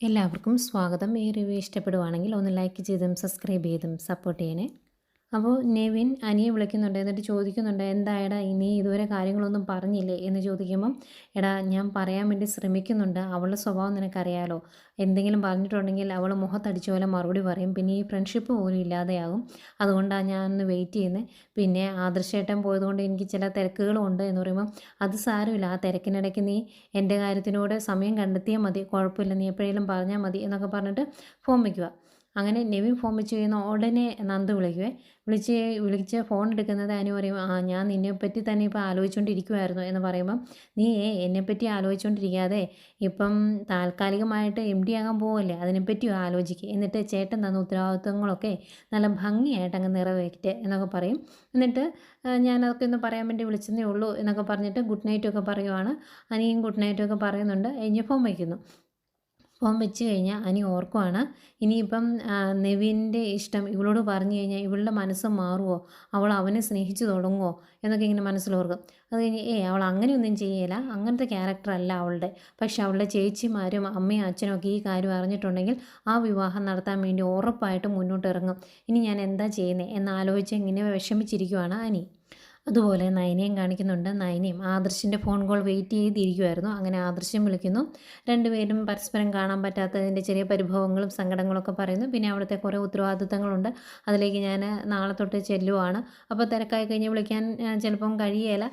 എല്ലാവർക്കും സ്വാഗതം. ഈ റിവ്യൂ ഇഷ്ടപ്പെടുവാണെങ്കിൽ ഒന്ന് ലൈക്ക് ചെയ്തും സബ്സ്ക്രൈബ് ചെയ്തും സപ്പോർട്ട് ചെയ്യണേ. അപ്പോൾ നെവിൻ അനിയെ വിളിക്കുന്നുണ്ട്. എന്നിട്ട് ചോദിക്കുന്നുണ്ട്, എന്തായെടാ നീ ഇതുവരെ കാര്യങ്ങളൊന്നും പറഞ്ഞില്ലേ എന്ന് ചോദിക്കുമ്പം, എടാ ഞാൻ പറയാൻ വേണ്ടി ശ്രമിക്കുന്നുണ്ട്, അവളുടെ സ്വഭാവം നിനക്കറിയാലോ, എന്തെങ്കിലും പറഞ്ഞിട്ടുണ്ടെങ്കിൽ അവൾ മുഖത്തടിച്ച പോലെ മറുപടി പറയും, പിന്നെ ഈ ഫ്രണ്ട്ഷിപ്പ് പോലും ഇല്ലാതെയാകും. അതുകൊണ്ടാണ് ഞാൻ ഒന്ന് വെയിറ്റ് ചെയ്യുന്നത്. പിന്നെ ആദർശേട്ടൻ പോയതുകൊണ്ട് എനിക്ക് ചില തിരക്കുകളും ഉണ്ട് എന്ന് പറയുമ്പം, അത് സാരമില്ല, ആ തിരക്കിനിടയ്ക്ക് നീ എൻ്റെ കാര്യത്തിനോട് സമയം കണ്ടെത്തിയാൽ മതി, കുഴപ്പമില്ല, നീ എപ്പോഴെങ്കിലും പറഞ്ഞാൽ മതി എന്നൊക്കെ പറഞ്ഞിട്ട് ഫോൺ വയ്ക്കുക. അങ്ങനെ നെവിൻ ഫോൺ വെച്ച് കഴിയുന്ന ഉടനെ നന്ദു വിളിക്കുവേ. വിളിച്ച് ഫോൺ എടുക്കുന്നത് അനു പറയും, ഞാൻ നിന്നെപ്പറ്റി തന്നെ ഇപ്പോൾ ആലോചിച്ചുകൊണ്ടിരിക്കുമായിരുന്നു എന്ന് പറയുമ്പം, നീ എന്നെപ്പറ്റി ആലോചിച്ചുകൊണ്ടിരിക്കാതെ ഇപ്പം താൽക്കാലികമായിട്ട് MD ആകാൻ പോവല്ലേ, അതിനെപ്പറ്റിയും ആലോചിക്കുക, എന്നിട്ട് ചേട്ടൻ തന്ന ഉത്തരവാദിത്വങ്ങളൊക്കെ നല്ല ഭംഗിയായിട്ട് അങ്ങ് നിറവേറ്റ് എന്നൊക്കെ പറയും. എന്നിട്ട് ഞാനതൊക്കെ ഒന്ന് പറയാൻ വേണ്ടി വിളിച്ചതേ ഉള്ളൂ എന്നൊക്കെ പറഞ്ഞിട്ട് ഗുഡ് നൈറ്റൊക്കെ പറയുവാണ്. അനിയും ഗുഡ് നൈറ്റൊക്കെ പറയുന്നുണ്ട്. കഴിഞ്ഞ് ഫോൺ വയ്ക്കുന്നു. ഫോൺ വെച്ച് കഴിഞ്ഞാൽ അനി ഓർക്കുവാണ്, ഇനിയിപ്പം നെവിൻ്റെ ഇഷ്ടം ഇവളോട് പറഞ്ഞു കഴിഞ്ഞാൽ ഇവളുടെ മനസ്സ് മാറുമോ, അവൾ അവനെ സ്നേഹിച്ച് തുടങ്ങുമോ എന്നൊക്കെ ഇങ്ങനെ മനസ്സിലോർക്കും. അത് കഴിഞ്ഞ് അവൾ അങ്ങനെയൊന്നും ചെയ്യില്ല, അങ്ങനത്തെ ക്യാരക്ടറല്ല അവളുടെ. പക്ഷെ അവളുടെ ചേച്ചിമാരും അമ്മയും അച്ഛനും ഒക്കെ ഈ കാര്യം അറിഞ്ഞിട്ടുണ്ടെങ്കിൽ ആ വിവാഹം നടത്താൻ വേണ്ടി ഉറപ്പായിട്ടും മുന്നോട്ട് ഇറങ്ങും. ഇനി ഞാൻ എന്താ ചെയ്യുന്നത് എന്നാലോചിച്ച് ഇങ്ങനെ വിഷമിച്ചിരിക്കുവാണ് അനി. അതുപോലെ നയനയും കാണിക്കുന്നുണ്ട്. നയനയും ആദർശിൻ്റെ ഫോൺ കോൾ വെയിറ്റ് ചെയ്തിരിക്കുമായിരുന്നു. അങ്ങനെ ആദർശം വിളിക്കുന്നു. രണ്ടുപേരും പരസ്പരം കാണാൻ പറ്റാത്തതിൻ്റെ ചെറിയ പരിഭവങ്ങളും സങ്കടങ്ങളൊക്കെ പറയുന്നു. പിന്നെ അവിടുത്തെ കുറേ ഉത്തരവാദിത്തങ്ങളുണ്ട്, അതിലേക്ക് ഞാൻ നാളെ തൊട്ട് ചെല്ലുവാണ്, അപ്പോൾ തിരക്കായി കഴിഞ്ഞ് വിളിക്കാൻ ചിലപ്പം കഴിയേല,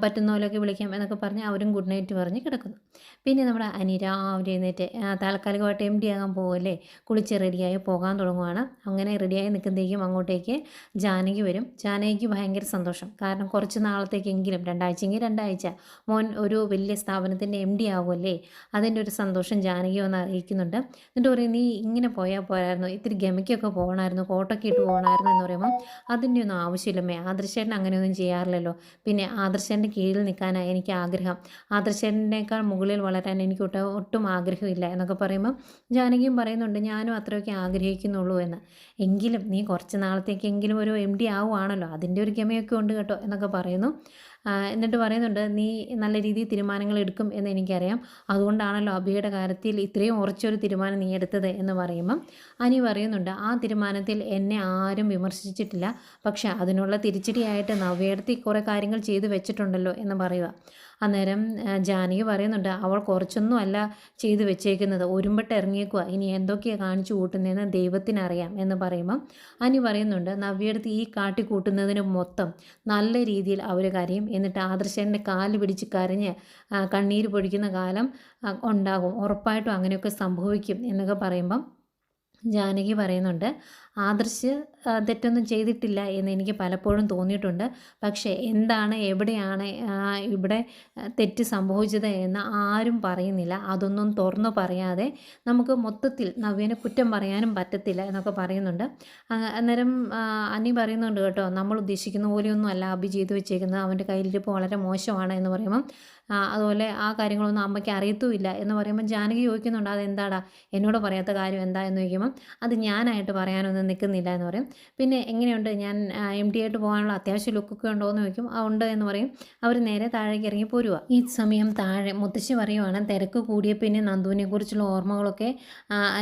പറ്റുന്ന പോലെയൊക്കെ വിളിക്കാം എന്നൊക്കെ പറഞ്ഞ് അവരും ഗുഡ് നൈറ്റ് പറഞ്ഞ് കിടക്കുന്നു. പിന്നെ നമ്മുടെ അനി രാവിലെ എഴുന്നേറ്റ് താൽക്കാലികമായിട്ട് MD ആകാൻ പോകുമല്ലേ, കുളിച്ച് റെഡിയായി പോകാൻ തുടങ്ങുവാണ്. അങ്ങനെ റെഡിയായി നിൽക്കുമ്പോഴേക്കും അങ്ങോട്ടേക്ക് ജാനകി വരും. ജാനകിക്ക് ഭയങ്കര സന്തോഷം. കാരണം കുറച്ച് നാളത്തേക്കെങ്കിലും, 2 ആഴ്ചയെങ്കിൽ 2 ആഴ്ച, മോൻ ഒരു വലിയ സ്ഥാപനത്തിൻ്റെ MD ആകുമല്ലേ, അതിൻ്റെ ഒരു സന്തോഷം ജാനകി ഒന്ന് അറിയിക്കുന്നുണ്ട്. എന്നിട്ട് പറയും, നീ ഇങ്ങനെ പോയാൽ പോരായിരുന്നു, ഇത്തിരി ഗമിക്കൊക്കെ പോകണമായിരുന്നു, കോട്ടൊക്കെ ഇട്ട് പോകണമായിരുന്നു എന്ന് പറയുമ്പം, അതിൻ്റെ ഒന്നും ആവശ്യമില്ലമ്മേ, ആദർശേട്ടൻ അങ്ങനെയൊന്നും ചെയ്യാറില്ലല്ലോ, പിന്നെ ആദർശേട്ടൻ്റെ കീഴിൽ നിൽക്കാനാണ് എനിക്ക് ആഗ്രഹം, ആദർശേട്ടനേക്കാൾ മുകളിൽ വളരാൻ എനിക്ക് ഒട്ടും ആഗ്രഹമില്ല എന്നൊക്കെ പറയുമ്പം ജാനകിയും പറയുന്നുണ്ട്, ഞാനും അത്രയൊക്കെ ആഗ്രഹിക്കുന്നുള്ളൂ എന്ന്. എങ്കിലും നീ കുറച്ച് നാളത്തേക്കെങ്കിലും ഒരു MD ആവുകയാണല്ലോ, അതിൻ്റെ ഒരു ഗമയൊക്കെ ഉണ്ട് കേട്ടോ എന്നൊക്കെ പറയുന്നു. എന്നിട്ട് പറയുന്നുണ്ട്, നീ നല്ല രീതിയിൽ തീരുമാനങ്ങൾ എടുക്കും എന്ന് എനിക്കറിയാം, അതുകൊണ്ടാണല്ലോ അഭിയുടെ കാര്യത്തിൽ ഇത്രയും ഉറച്ചൊരു തീരുമാനം നീ എടുത്തത് എന്ന് പറയുമ്പം അനി പറയുന്നുണ്ട്, ആ തീരുമാനത്തിൽ എന്നെ ആരും വിമർശിച്ചിട്ടില്ല, പക്ഷെ അതിനുള്ള തിരിച്ചടിയായിട്ട് നവ്യയെടുത്ത് കുറേ കാര്യങ്ങൾ ചെയ്തു വെച്ചിട്ടുണ്ടല്ലോ എന്ന് പറയുക. അന്നേരം ജാനകി പറയുന്നുണ്ട്, അവൾ കുറച്ചൊന്നും അല്ല ചെയ്തു വെച്ചേക്കുന്നത്, ഒരുമ്പെട്ട് ഇറങ്ങിയേക്കുക, ഇനി എന്തൊക്കെയാണ് കാണിച്ചു കൂട്ടുന്നതെന്ന് ദൈവത്തിനറിയാം എന്ന് പറയുമ്പം അനി പറയുന്നുണ്ട്, നവ്യയെടുത്ത് ഈ കാട്ടിക്കൂട്ടുന്നതിന് മൊത്തം നല്ല രീതിയിൽ അവർ കരയും, എന്നിട്ട് ആദർശൻ്റെ കാല് പിടിച്ച് കരഞ്ഞ് കണ്ണീര് പൊഴിക്കുന്ന കാലം ഉണ്ടാകും, ഉറപ്പായിട്ടും അങ്ങനെയൊക്കെ സംഭവിക്കും എന്നൊക്കെ പറയുമ്പം ജാനകി പറയുന്നുണ്ട്, ആദർശ് തെറ്റൊന്നും ചെയ്തിട്ടില്ല എന്ന് എനിക്ക് പലപ്പോഴും തോന്നിയിട്ടുണ്ട്, പക്ഷേ എന്താണ് എവിടെയാണ് ഇവിടെ തെറ്റ് സംഭവിച്ചത് എന്ന് ആരും പറയുന്നില്ല, അതൊന്നും തുറന്നു പറയാതെ നമുക്ക് മൊത്തത്തിൽ നവ്യനെ കുറ്റം പറയാനും പറ്റത്തില്ല എന്നൊക്കെ പറയുന്നുണ്ട്. അന്നേരം അനി പറയുന്നുണ്ട് കേട്ടോ, നമ്മൾ ഉദ്ദേശിക്കുന്ന പോലെയൊന്നും അല്ല അഭി ചെയ്തു വെച്ചേക്കുന്നത്, അവൻ്റെ കയ്യിലിരിപ്പ് വളരെ മോശമാണ് എന്ന് പറയുമ്പം, അതുപോലെ ആ കാര്യങ്ങളൊന്നും അമ്മയ്ക്ക് അറിയത്തുമില്ല എന്ന് പറയുമ്പോൾ ജാനകി ചോദിക്കുന്നുണ്ട്, അതെന്താടാ എന്നോട് പറയാത്ത കാര്യം എന്താ എന്ന് ചോദിക്കുമ്പം, അത് ഞാനായിട്ട് പറയാനൊന്നും നിൽക്കുന്നില്ല എന്ന് പറയും. പിന്നെ എങ്ങനെയുണ്ട്, ഞാൻ MD ആയിട്ട് പോകാനുള്ള അത്യാവശ്യം ലുക്കൊക്കെ ഉണ്ടോ എന്ന് ചോദിക്കും. ഉണ്ട് എന്ന് പറയും. അവർ നേരെ താഴേക്ക് ഇറങ്ങി പോരുക. ഈ സമയം താഴെ മുത്തശ്ശി പറയുവാണ്, തിരക്ക് കൂടിയ പിന്നെ നന്ദുവിനെ കുറിച്ചുള്ള ഓർമ്മകളൊക്കെ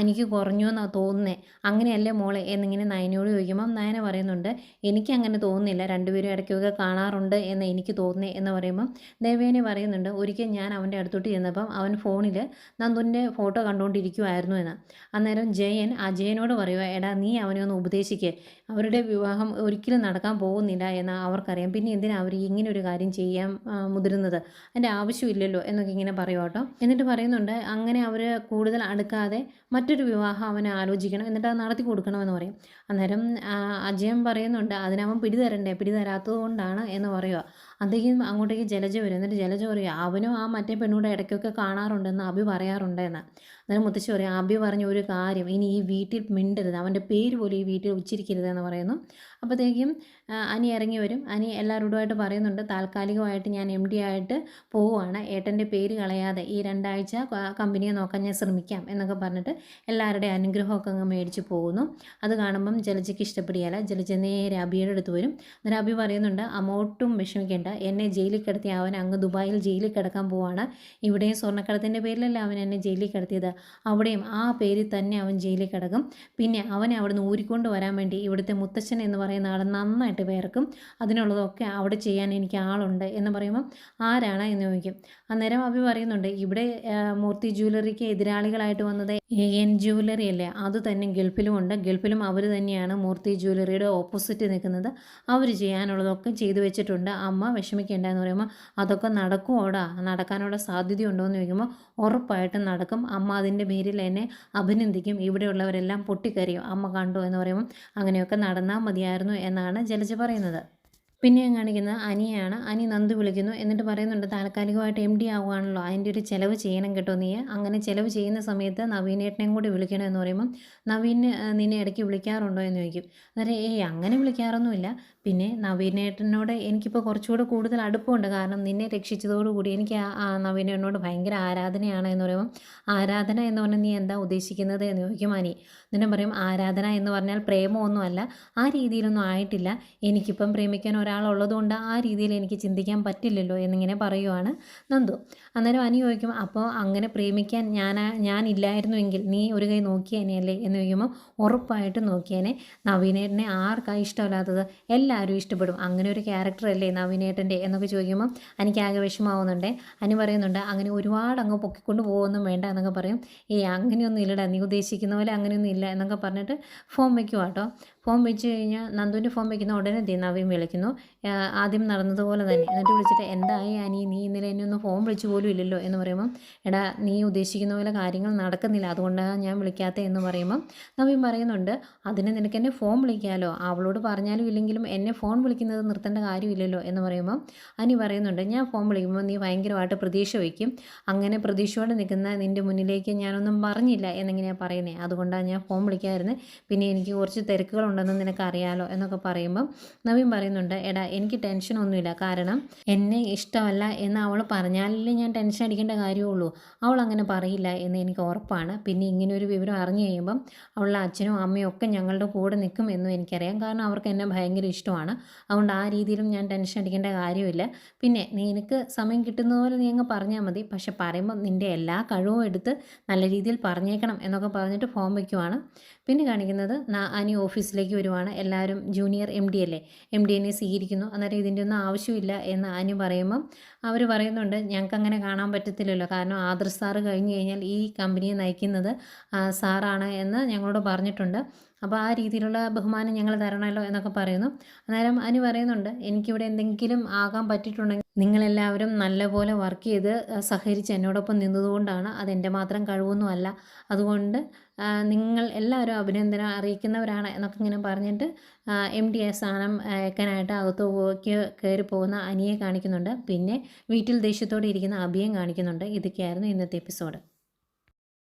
എനിക്ക് കുറഞ്ഞു എന്നാണ് തോന്നുന്നത്, അങ്ങനെയല്ലേ മോളെ എന്നിങ്ങനെ നയനയോട് ചോദിക്കുമ്പം നയന പറയുന്നുണ്ട്, എനിക്കങ്ങനെ തോന്നുന്നില്ല, രണ്ടുപേരും ഇടയ്ക്കൊക്കെ കാണാറുണ്ട് എന്ന് എനിക്ക് തോന്നുന്നത് എന്ന് പറയുമ്പം ദേവേനെ പറയുന്നുണ്ട്, ഒരിക്കൽ ഞാൻ അവൻ്റെ അടുത്തോട്ട് ചെന്നപ്പം അവൻ ഫോണിൽ നന്ദുവിൻ്റെ ഫോട്ടോ കണ്ടുകൊണ്ടിരിക്കുമായിരുന്നു എന്ന്. അന്നേരം ജയൻ അജയനോട് പറയുക, എടാ നീ അവനെ ഒന്ന് ഉപദേശിക്കുക, അവരുടെ വിവാഹം ഒരിക്കലും നടക്കാൻ പോകുന്നില്ല എന്ന് അവർക്കറിയാം, പിന്നെ എന്തിനാണ് അവർ ഇങ്ങനെ ഒരു കാര്യം ചെയ്യാൻ മുതിരുന്നത്, അതിൻ്റെ ആവശ്യമില്ലല്ലോ എന്നൊക്കെ ഇങ്ങനെ പറയും കേട്ടോ. എന്നിട്ട് പറയുന്നുണ്ട്, അങ്ങനെ അവർ കൂടുതൽ അടുക്കാതെ മറ്റൊരു വിവാഹം അവനെ ആലോചിക്കണം, എന്നിട്ട് അത് നടത്തി കൊടുക്കണമെന്ന് പറയും. അന്നേരം അജയൻ പറയുന്നുണ്ട്, അതിനവൻ പിടിതരണ്ടേ, പിടിതരാത്തത് കൊണ്ടാണ് എന്ന് പറയുക. അദ്ദേഹം അങ്ങോട്ടേക്ക് ജലജ വരും. എന്നിട്ട് ജലജ പറയുക, അവനും ആ മറ്റേ പെണ്ണൂടെ ഇടയ്ക്കൊക്കെ കാണാറുണ്ടെന്ന് അഭി പറയാറുണ്ടെന്ന്. അന്നേരം മുത്തശ്ശി പറയും, അഭി പറഞ്ഞ ഒരു കാര്യം ഇനി ഈ വീട്ടിൽ മിണ്ടരുത്, അവൻ്റെ പേര് പോലും ഈ വീട്ടിൽ ഉച്ചരിക്കരുത് എന്ന് പറയുന്നു. അപ്പോഴത്തേക്കും അനി ഇറങ്ങി വരും. അനി എല്ലാവരോടുമായിട്ട് പറയുന്നുണ്ട്, താൽക്കാലികമായിട്ട് ഞാൻ MD ആയിട്ട് പോവുകയാണ്, ഏട്ടൻ്റെ പേര് കളയാതെ ഈ 2 ആഴ്ച കമ്പനിയെ നോക്കാൻ ഞാൻ ശ്രമിക്കാം എന്നൊക്കെ പറഞ്ഞിട്ട് എല്ലാവരുടെയും അനുഗ്രഹമൊക്കെ അങ്ങ് മേടിച്ച് പോകുന്നു. അത് കാണുമ്പം ജലജയ്ക്ക് ഇഷ്ടപ്പെടുകയില്ല. ജലജ നേരെ അബിയുടെ അടുത്ത് വരും. അന്നേരം അബി പറയുന്നുണ്ട്, അമ്മോട്ടും വിഷമിക്കേണ്ട, എന്നെ ജയിലിൽ കിടത്തി അവൻ അങ്ങ് ദുബായിൽ ജയിലിൽ കിടക്കാൻ പോവാണ്. ഇവിടെയും സ്വർണ്ണക്കടത്തിൻ്റെ പേരിലല്ല അവൻ എന്നെ ജയിലിൽ കിടത്തിയത്, അവിടെയും ആ പേരിൽ തന്നെ അവൻ ജയിലിൽ കിടക്കും. പിന്നെ അവനെ അവിടുന്ന് ഊരിക്കൊണ്ട് വരാൻ വേണ്ടി ഇവിടുത്തെ മുത്തച്ഛൻ എന്ന് പറയുന്ന ആൾ നന്നായിട്ട് വേർക്കും. അതിനുള്ളതൊക്കെ അവിടെ ചെയ്യാൻ എനിക്ക് ആളുണ്ട് എന്ന് പറയുമ്പം ആരാണ് എന്ന് ചോദിക്കും. അന്നേരം അബി പറയുന്നുണ്ട്, ഇവിടെ മൂർത്തി ജ്വല്ലറിക്ക് എതിരാളികളായിട്ട് വന്നത് AN ജ്വല്ലറി അല്ലേ, അത് തന്നെ ഗൾഫിലും ഉണ്ട്. ഗൾഫിലും അവർ തന്നെയാണ് മൂർത്തി ജ്വല്ലറിയുടെ ഓപ്പോസിറ്റ് നിൽക്കുന്നത്. അവർ ചെയ്യാനുള്ളതൊക്കെ ചെയ്തു വെച്ചിട്ടുണ്ട്, അമ്മ വിഷമിക്കേണ്ട എന്ന് പറയുമ്പോൾ അതൊക്കെ നടക്കുമോടാ, നടക്കാനുള്ള സാധ്യതയുണ്ടോ എന്ന് ചോദിക്കുമ്പോൾ ഉറപ്പായിട്ടും നടക്കും. അമ്മ അതിൻ്റെ പേരിൽ എന്നെ അഭിനന്ദിക്കും, ഇവിടെയുള്ളവരെല്ലാം പൊട്ടിക്കരയും അമ്മ കണ്ടോ എന്ന് പറയുമ്പോൾ അങ്ങനെയൊക്കെ നടന്നാൽ മതിയായിരുന്നു എന്നാണ് ജലജ പറയുന്നത്. പിന്നെ കാണിക്കുന്നത് അനിയാണ്. അനി നന്ദു വിളിക്കുന്നു. എന്നിട്ട് പറയുന്നുണ്ട്, താൽക്കാലികമായിട്ട് MD ആവുകയാണല്ലോ, അതിൻ്റെ ഒരു ചിലവ് ചെയ്യണം കേട്ടോ നീ. അങ്ങനെ ചിലവ് ചെയ്യുന്ന സമയത്ത് നവീനേട്ടനെയും കൂടി വിളിക്കണം എന്ന് പറയുമ്പം നവീന് നിന്നെ ഇടയ്ക്ക് വിളിക്കാറുണ്ടോ എന്ന് ചോദിക്കും. അന്നേരം അങ്ങനെ വിളിക്കാറൊന്നുമില്ല. പിന്നെ നവീനേട്ടനോട് എനിക്കിപ്പോൾ കുറച്ചുകൂടെ കൂടുതൽ അടുപ്പമുണ്ട്, കാരണം നിന്നെ രക്ഷിച്ചതോടുകൂടി എനിക്ക് നവീനേട്ടനോട് ഭയങ്കര ആരാധനയാണ് എന്ന് പറയുമ്പം ആരാധന എന്ന് പറഞ്ഞാൽ നീ എന്താ ഉദ്ദേശിക്കുന്നത് എന്ന് ചോദിക്കും അനി. എന്നിട്ട് പറയും, ആരാധന എന്ന് പറഞ്ഞാൽ പ്രേമമൊന്നുമല്ല, ആ രീതിയിലൊന്നും ആയിട്ടില്ല, എനിക്കിപ്പം പ്രേമിക്കാൻ ഒരാളുള്ളതുകൊണ്ട് ആ രീതിയിൽ എനിക്ക് ചിന്തിക്കാൻ പറ്റില്ലല്ലോ എന്നിങ്ങനെ പറയുവാണ് നന്ദു. അന്നേരം അനി ചോദിക്കും, അപ്പോൾ അങ്ങനെ പ്രേമിക്കാൻ ഞാനില്ലായിരുന്നുവെങ്കിൽ നീ ഒരു കൈ നോക്കിയേനെയല്ലേ എന്ന് ചോദിക്കുമ്പോൾ ഉറപ്പായിട്ടും നോക്കിയേനെ. നവീനേട്ടനെ ആർക്കാണ് ഇഷ്ടമില്ലാത്തത്, എല്ലാവരും ഇഷ്ടപ്പെടും, അങ്ങനെ ഒരു ക്യാരക്ടറല്ലേ നവീനേട്ടൻ്റെ എന്നൊക്കെ ചോദിക്കുമ്പോൾ എനിക്കാകെ വിഷമാവുന്നുണ്ട്. അനി പറയുന്നുണ്ട്, അങ്ങനെ ഒരുപാട് അങ്ങ് പൊക്കിക്കൊണ്ട് പോകുമൊന്നും വേണ്ട എന്നൊക്കെ പറയും. അങ്ങനെയൊന്നും ഇല്ലടാ, നീ ഉദ്ദേശിക്കുന്ന പോലെ അങ്ങനെയൊന്നും ഇല്ല എന്നൊക്കെ പറഞ്ഞിട്ട് ഫോം വയ്ക്കുക കേട്ടോ. ഫോം വെച്ച് കഴിഞ്ഞാൽ നന്ദുവിൻ്റെ ഫോം വയ്ക്കുന്ന ഉടനെ നവീൻ വിളിക്കുന്നു, ആദ്യം നടന്നതുപോലെ തന്നെ. എന്നിട്ട് വിളിച്ചിട്ട്, എന്തായി അനി, നീ ഇന്നലെ എന്നെ ഒന്ന് ഫോം വിളിച്ചു പോലും ഇല്ലല്ലോ എന്ന് പറയുമ്പം, എടാ നീ ഉദ്ദേശിക്കുന്ന പോലെ കാര്യങ്ങൾ നടക്കുന്നില്ല, അതുകൊണ്ടാണ് ഞാൻ വിളിക്കാത്തത് എന്ന് പറയുമ്പം നവീൻ പറയുന്നുണ്ട്, അതിന് നിനക്ക് എന്നെ ഫോൺ വിളിക്കാമല്ലോ, അവളോട് പറഞ്ഞാലും ഇല്ലെങ്കിലും എന്നെ ഫോൺ വിളിക്കുന്നത് നിർത്തേണ്ട കാര്യമില്ലല്ലോ എന്ന് പറയുമ്പം അനി പറയുന്നുണ്ട്, ഞാൻ ഫോൺ വിളിക്കുമ്പോൾ നീ ഭയങ്കരമായിട്ട് പ്രതീക്ഷ വയ്ക്കും, അങ്ങനെ പ്രതീക്ഷയോടെ നിൽക്കുന്ന നിൻ്റെ മുന്നിലേക്ക് ഞാനൊന്നും പറഞ്ഞില്ല എന്നെങ്ങനെയാണ് പറയുന്നത്, അതുകൊണ്ടാണ് ഞാൻ ഫോൺ വിളിക്കാതിരുന്നത്, പിന്നെ എനിക്ക് കുറച്ച് തിരക്കുകളുണ്ടെന്ന് നിനക്കറിയാലോ എന്നൊക്കെ പറയുമ്പം നവീൻ പറയുന്നുണ്ട്, എടാ എനിക്ക് ടെൻഷനൊന്നുമില്ല, കാരണം എന്നെ ഇഷ്ടമല്ല എന്ന് അവൾ പറഞ്ഞാലല്ലേ ഞാൻ ടെൻഷൻ അടിക്കേണ്ട കാര്യമുള്ളൂ, അവൾ അങ്ങനെ പറയില്ല എന്ന് എനിക്ക് ഉറപ്പാണ്. പിന്നെ ഇങ്ങനെ ഒരു വിവരം അറിഞ്ഞു കഴിയുമ്പം അവളുടെ അച്ഛനും അമ്മയും ഒക്കെ ഞങ്ങളുടെ കൂടെ നിൽക്കും എന്നും എനിക്കറിയാം, കാരണം അവർക്ക് എന്നെ ഭയങ്കര ഇഷ്ടമാണ്, അതുകൊണ്ട് ആ രീതിയിലും ഞാൻ ടെൻഷൻ അടിക്കേണ്ട കാര്യമില്ല. പിന്നെ നിനക്ക് സമയം കിട്ടുന്ന പോലെ നീ അങ്ങ് പറഞ്ഞാൽ മതി, പക്ഷെ പറയുമ്പോൾ നിൻ്റെ എല്ലാ കഴിവും എടുത്ത് നല്ല രീതിയിൽ പറഞ്ഞേക്കണം എന്നൊക്കെ പറഞ്ഞിട്ട് ഫോം വയ്ക്കുവാണ്. പിന്നെ കാണിക്കുന്നത് അനി ഓഫീസിലേക്ക് വരുവാണ്. എല്ലാവരും ജൂനിയർ MD അല്ലേ, MDനെ സ്വീകരിക്കുന്നു. അന്നേരം ഇതിൻ്റെ ഒന്നും ആവശ്യമില്ല എന്ന് അനി പറയുമ്പം അവർ പറയുന്നുണ്ട്, ഞങ്ങൾക്ക് അങ്ങനെ കാണാൻ പറ്റത്തില്ലല്ലോ, കാരണം ആദർശ് സാറ് കഴിഞ്ഞ് കഴിഞ്ഞാൽ ഈ കമ്പനിയെ നയിക്കുന്നത് സാറാണ് എന്ന് ഞങ്ങളോട് പറഞ്ഞിട്ടുണ്ട്, അപ്പോൾ ആ രീതിയിലുള്ള ബഹുമാനം ഞങ്ങൾ തരണമല്ലോ എന്നൊക്കെ പറയുന്നു. അന്നേരം അനി പറയുന്നുണ്ട്, എനിക്കിവിടെ എന്തെങ്കിലും ആകാൻ പറ്റിയിട്ടുണ്ടെങ്കിൽ നിങ്ങളെല്ലാവരും നല്ലപോലെ വർക്ക് ചെയ്ത് സഹകരിച്ച് എന്നോടൊപ്പം നിന്നതുകൊണ്ടാണ്, അതെൻ്റെ മാത്രം കഴിവൊന്നുമല്ല, അതുകൊണ്ട് നിങ്ങൾ എല്ലാവരും അഭിനന്ദനം അറിയിക്കുന്നവരാണ് എന്നൊക്കെ ഇങ്ങനെ പറഞ്ഞിട്ട് MD സ്ഥാനം ഏൽക്കാനായിട്ട് അകത്തേക്ക് കയറി പോകുന്ന അനിയെ കാണിക്കുന്നുണ്ട്. പിന്നെ വീട്ടിൽ ദേഷ്യത്തോടെ ഇരിക്കുന്ന അഭിയെ കാണിക്കുന്നുണ്ട്. ഇതൊക്കെയായിരുന്നു ഇന്നത്തെ എപ്പിസോഡ്.